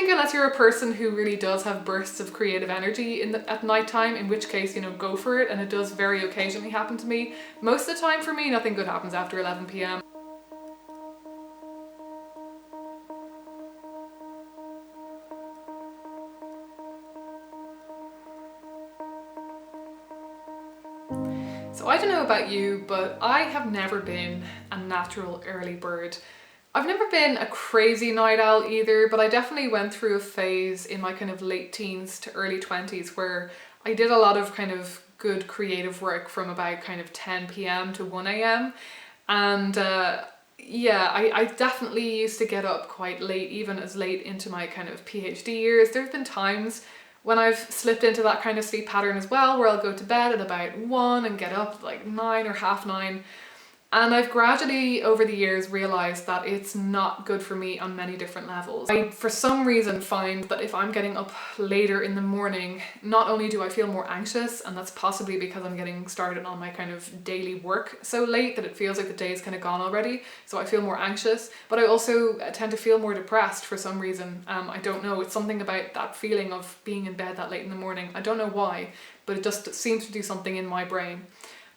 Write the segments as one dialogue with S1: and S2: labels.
S1: think unless you're a person who really does have bursts of creative energy at nighttime, in which case, you know, go for it, and it does very occasionally happen to me. Most of the time for me, nothing good happens after 11 p.m. So I don't know about you, but I have never been a natural early bird. I've never been a crazy night owl either, but I definitely went through a phase in my kind of late teens to early 20s where I did a lot of kind of good creative work from about kind of 10 p.m. to 1 a.m. And yeah, I definitely used to get up quite late, even as late into my kind of PhD years. There have been times when I've slipped into that kind of sleep pattern as well, where I'll go to bed at about 1 and get up at like 9 or half 9. And I've gradually, over the years, realised that it's not good for me on many different levels. I, for some reason, find that if I'm getting up later in the morning, not only do I feel more anxious, and that's possibly because I'm getting started on my kind of daily work so late that it feels like the day's kind of gone already, so I feel more anxious, but I also tend to feel more depressed for some reason. I don't know, it's something about that feeling of being in bed that late in the morning. I don't know why, but it just seems to do something in my brain.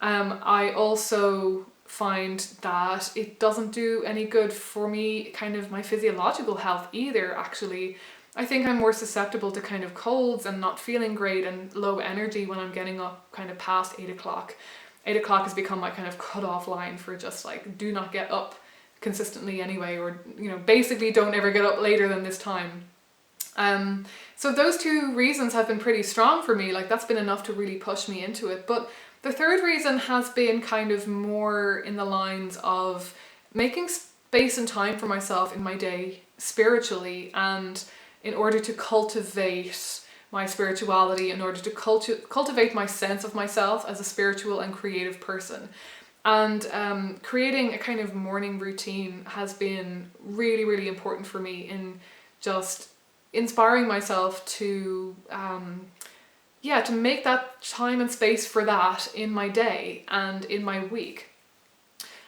S1: I also find that it doesn't do any good for me, kind of my physiological health either, actually. I think I'm more susceptible to kind of colds and not feeling great and low energy when I'm getting up kind of past 8 o'clock. 8 o'clock has become my kind of cut-off line for just like, do not get up consistently anyway, or, you know, basically don't ever get up later than this time. So those two reasons have been pretty strong for me, like that's been enough to really push me into it. But the third reason has been kind of more in the lines of making space and time for myself in my day spiritually, and in order to cultivate my spirituality, in order to cultivate my sense of myself as a spiritual and creative person. And creating a kind of morning routine has been really, really important for me in just inspiring myself to to make that time and space for that in my day and in my week.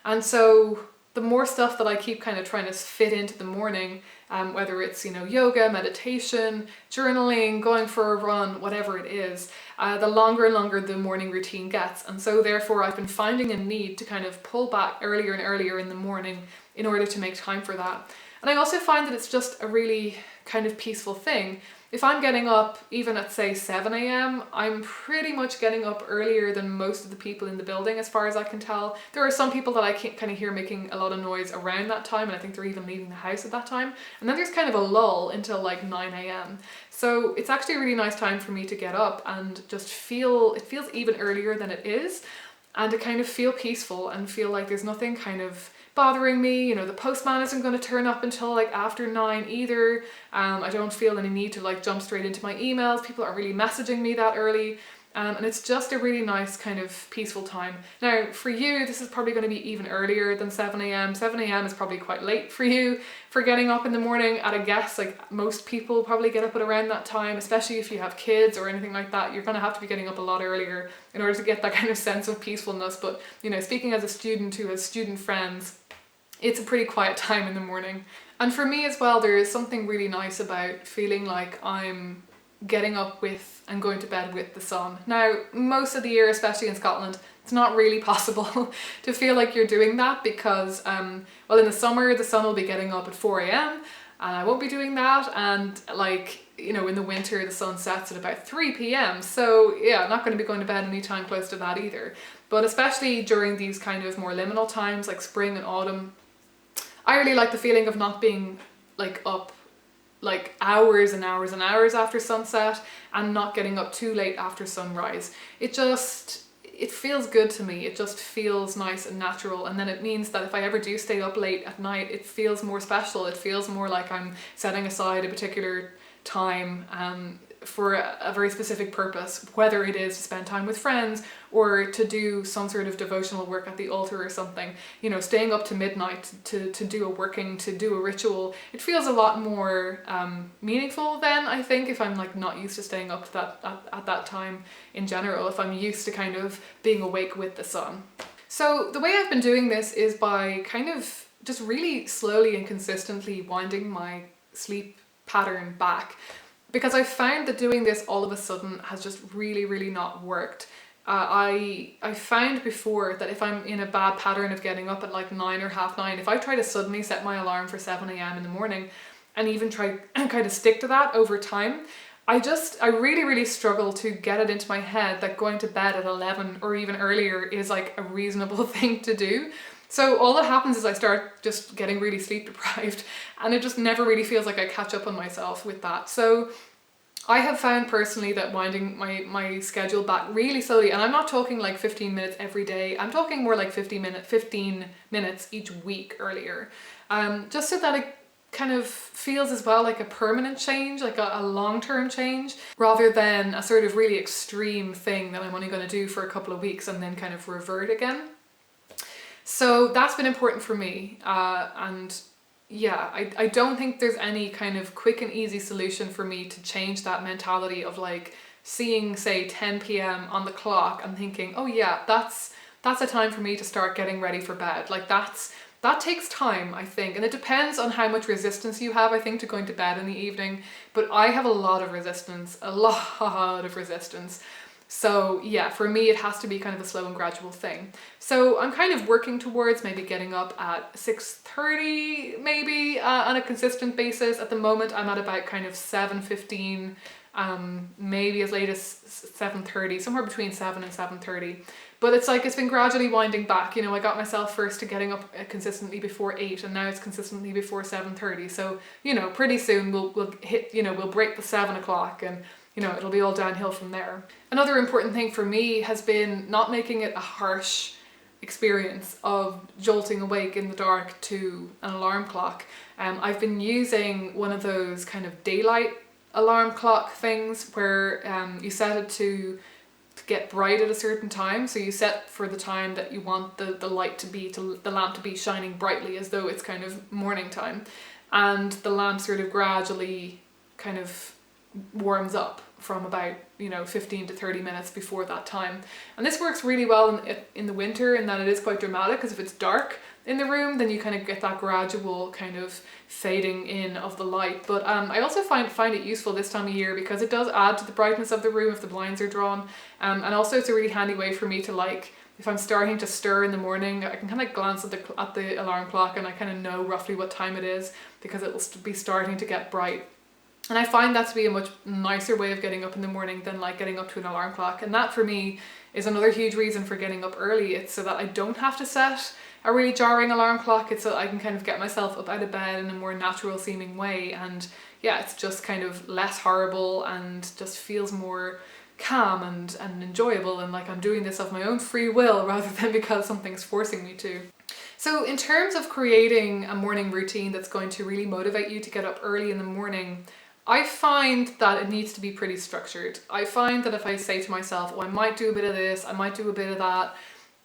S1: And so the more stuff that I keep kind of trying to fit into the morning, whether it's, you know, yoga, meditation, journaling, going for a run, whatever it is, the longer and longer the morning routine gets. And so therefore I've been finding a need to kind of pull back earlier and earlier in the morning in order to make time for that. And I also find that it's just a really kind of peaceful thing. If I'm getting up even at say 7 a.m, I'm pretty much getting up earlier than most of the people in the building as far as I can tell. There are some people that I can kind of hear making a lot of noise around that time, and I think they're even leaving the house at that time. And then there's kind of a lull until like 9 a.m. So it's actually a really nice time for me to get up and just feel, it feels even earlier than it is, and to kind of feel peaceful and feel like there's nothing kind of bothering me. You know, the postman isn't going to turn up until like after 9 either. I don't feel any need to like jump straight into my emails. People aren't really messaging me that early. And it's just a really nice kind of peaceful time. Now for you, this is probably going to be even earlier than 7 a.m. 7 a.m. is probably quite late for you for getting up in the morning. At a guess, like most people probably get up at around that time, especially if you have kids or anything like that. You're going to have to be getting up a lot earlier in order to get that kind of sense of peacefulness. But, you know, speaking as a student who has student friends, it's a pretty quiet time in the morning. And for me as well, there is something really nice about feeling like I'm getting up with and going to bed with the sun. Now, most of the year, especially in Scotland, it's not really possible to feel like you're doing that because, well, in the summer, the sun will be getting up at 4 a.m. and I won't be doing that. And like, you know, in the winter, the sun sets at about 3 p.m. So yeah, I'm not going to be going to bed anytime close to that either. But especially during these kind of more liminal times like spring and autumn, I really like the feeling of not being like up like hours and hours and hours after sunset and not getting up too late after sunrise. It feels good to me. It just feels nice and natural, and then it means that if I ever do stay up late at night, it feels more special. It feels more like I'm setting aside a particular time for a very specific purpose, whether it is to spend time with friends or to do some sort of devotional work at the altar or something. You know, staying up to midnight to do a ritual, it feels a lot more meaningful then, I think, if I'm like not used to staying up to at that time in general, if I'm used to kind of being awake with the sun. So the way I've been doing this is by kind of just really slowly and consistently winding my sleep pattern back, because I found that doing this all of a sudden has just really not worked. I found before that if I'm in a bad pattern of getting up at like 9 or half 9, if I try to suddenly set my alarm for 7 a.m. in the morning and even try kind of stick to that over time, I really struggle to get it into my head that going to bed at 11 or even earlier is like a reasonable thing to do. So all that happens is I start just getting really sleep deprived, and it just never really feels like I catch up on myself with that. So I have found personally that winding my schedule back really slowly, and I'm not talking like 15 minutes every day, I'm talking more like 15 minutes each week earlier, just so that it kind of feels as well like a permanent change, like a long-term change, rather than a sort of really extreme thing that I'm only going to do for a couple of weeks and then kind of revert again. So that's been important for me, and yeah, I don't think there's any kind of quick and easy solution for me to change that mentality of like seeing, say, 10 p.m. on the clock and thinking, oh yeah, that's a time for me to start getting ready for bed. Like that takes time, I think, and it depends on how much resistance you have, I think, to going to bed in the evening. But I have a lot of resistance. So yeah, for me it has to be kind of a slow and gradual thing. So I'm kind of working towards maybe getting up at 6:30 maybe on a consistent basis. At the moment I'm at about kind of 7:15, maybe as late as 7:30, somewhere between 7 and 7:30. But it's like it's been gradually winding back. You know, I got myself first to getting up consistently before 8, and now it's consistently before 7:30. So, you know, pretty soon we'll hit, you know, we'll break the 7 o'clock, and you know, it'll be all downhill from there. Another important thing for me has been not making it a harsh experience of jolting awake in the dark to an alarm clock. I've been using one of those kind of daylight alarm clock things where you set it to get bright at a certain time. So you set for the time that you want the light to be, the lamp to be shining brightly as though it's kind of morning time. And the lamp sort of gradually kind of warms up from about, you know, 15 to 30 minutes before that time. And this works really well in the winter, in that it is quite dramatic, because if it's dark in the room then you kind of get that gradual kind of fading in of the light. But I also find it useful this time of year because it does add to the brightness of the room if the blinds are drawn, and also it's a really handy way for me to, like, if I'm starting to stir in the morning, I can kind of glance at the alarm clock and I kind of know roughly what time it is, because it will be starting to get bright. And I find that to be a much nicer way of getting up in the morning than like getting up to an alarm clock. And that for me is another huge reason for getting up early. It's so that I don't have to set a really jarring alarm clock. It's so that I can kind of get myself up out of bed in a more natural seeming way. And yeah, it's just kind of less horrible and just feels more calm and enjoyable, and like I'm doing this of my own free will rather than because something's forcing me to. So in terms of creating a morning routine that's going to really motivate you to get up early in the morning, I find that it needs to be pretty structured. I find that if I say to myself, oh, I might do a bit of this, I might do a bit of that,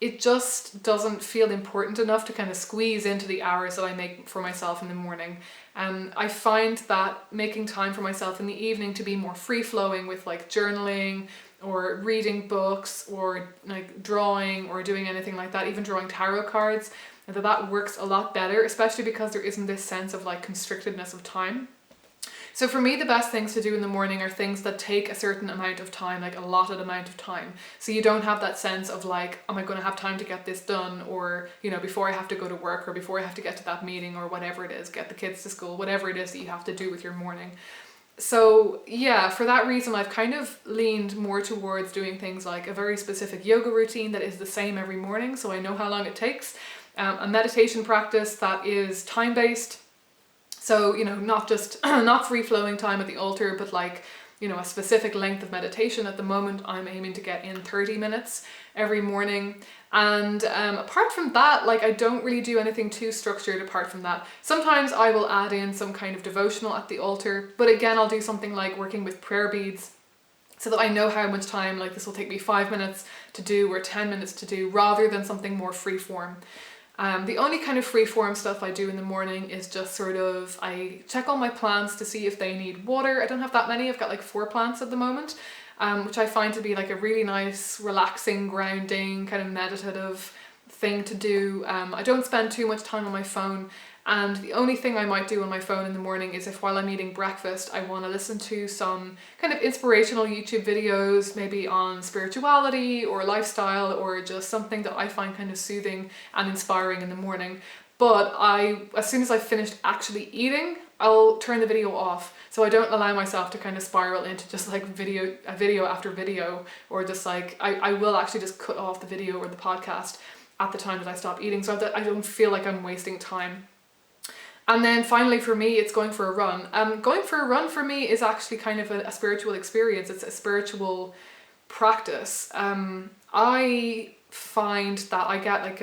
S1: it just doesn't feel important enough to kind of squeeze into the hours that I make for myself in the morning. I find that making time for myself in the evening to be more free-flowing with like journaling or reading books or like drawing or doing anything like that, even drawing tarot cards, that works a lot better, especially because there isn't this sense of like constrictedness of time. So for me, the best things to do in the morning are things that take a certain amount of time, like a allotted amount of time. So you don't have that sense of like, am I going to have time to get this done? Or, you know, before I have to go to work or before I have to get to that meeting or whatever it is, get the kids to school, whatever it is that you have to do with your morning. So yeah, for that reason, I've kind of leaned more towards doing things like a very specific yoga routine that is the same every morning, so I know how long it takes. A meditation practice that is time-based. So, you know, not just, not free-flowing time at the altar, but like, you know, a specific length of meditation. At the moment, I'm aiming to get in 30 minutes every morning. And apart from that, like, I don't really do anything too structured apart from that. Sometimes I will add in some kind of devotional at the altar, but again, I'll do something like working with prayer beads so that I know how much time, like this will take me 5 minutes to do or 10 minutes to do, rather than something more free-form. The only kind of free-form stuff I do in the morning is just sort of, I check all my plants to see if they need water. I don't have that many, I've got like 4 plants at the moment, which I find to be like a really nice, relaxing, grounding, kind of meditative thing to do. I don't spend too much time on my phone, And the only thing I might do on my phone in the morning is if while I'm eating breakfast, I want to listen to some kind of inspirational YouTube videos, maybe on spirituality or lifestyle, or just something that I find kind of soothing and inspiring in the morning. But as soon as I've finished actually eating, I'll turn the video off, so I don't allow myself to kind of spiral into just like video after video, or just like, I will actually just cut off the video or the podcast at the time that I stop eating, so that I don't feel like I'm wasting time. And then finally for me, it's going for a run. Going for a run for me is actually kind of a spiritual experience. It's a spiritual practice. I find that I get like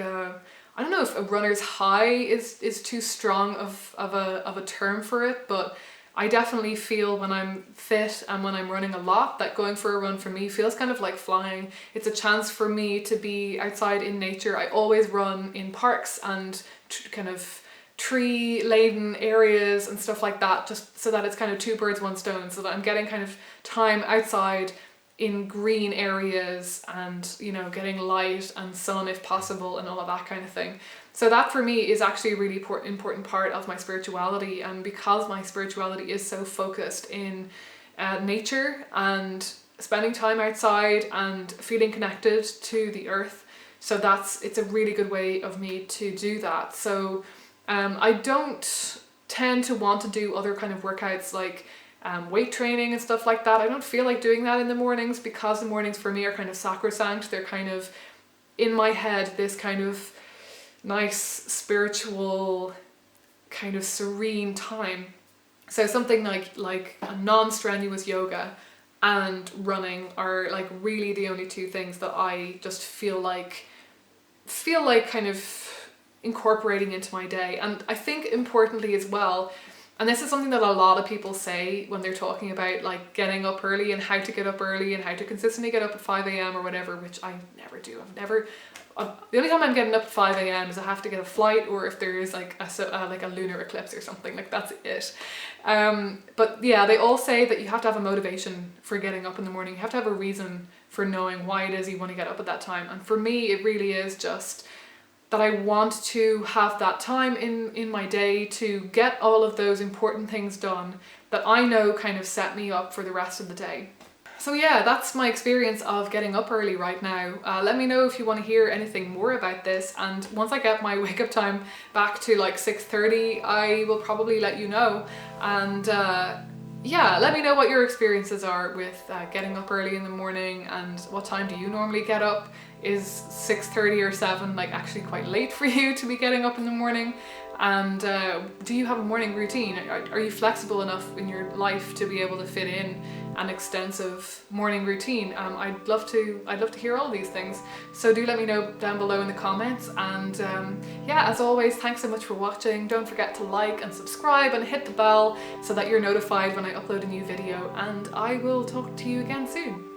S1: I don't know if a runner's high is too strong of a term for it, but I definitely feel when I'm fit and when I'm running a lot that going for a run for me feels kind of like flying. It's a chance for me to be outside in nature. I always run in parks and kind of tree laden areas and stuff like that, just so that it's kind of two birds, one stone, so that I'm getting kind of time outside in green areas and, you know, getting light and sun if possible and all of that kind of thing. So that for me is actually a really important part of my spirituality, and because my spirituality is so focused in nature and spending time outside and feeling connected to the earth, so it's a really good way of me to do that. So I don't tend to want to do other kind of workouts like weight training and stuff like that. I don't feel like doing that in the mornings, because the mornings for me are kind of sacrosanct. They're kind of, in my head, this kind of nice spiritual kind of serene time. So something like a non-strenuous yoga and running are like really the only two things that I just feel like kind of incorporating into my day. And I think importantly as well, and this is something that a lot of people say when they're talking about like getting up early and how to get up early and how to consistently get up at 5 a.m. or whatever, which I never do. The only time I'm getting up at 5 a.m. is I have to get a flight, or if there is like a lunar eclipse or something, like that's it. But yeah, they all say that you have to have a motivation for getting up in the morning. You have to have a reason for knowing why it is you want to get up at that time. And for me, it really is just that I want to have that time in my day to get all of those important things done that I know kind of set me up for the rest of the day. So yeah, that's my experience of getting up early right now. Let me know if you want to hear anything more about this, and once I get my wake up time back to like 6:30, I will probably let you know. And yeah, let me know what your experiences are with getting up early in the morning, and what time do you normally get up? Is 6:30 or 7 like actually quite late for you to be getting up in the morning? And do you have a morning routine? Are you flexible enough in your life to be able to fit in an extensive morning routine? I'd love to hear all these things. So do let me know down below in the comments. And yeah, as always, thanks so much for watching. Don't forget to like and subscribe and hit the bell so that you're notified when I upload a new video. And I will talk to you again soon.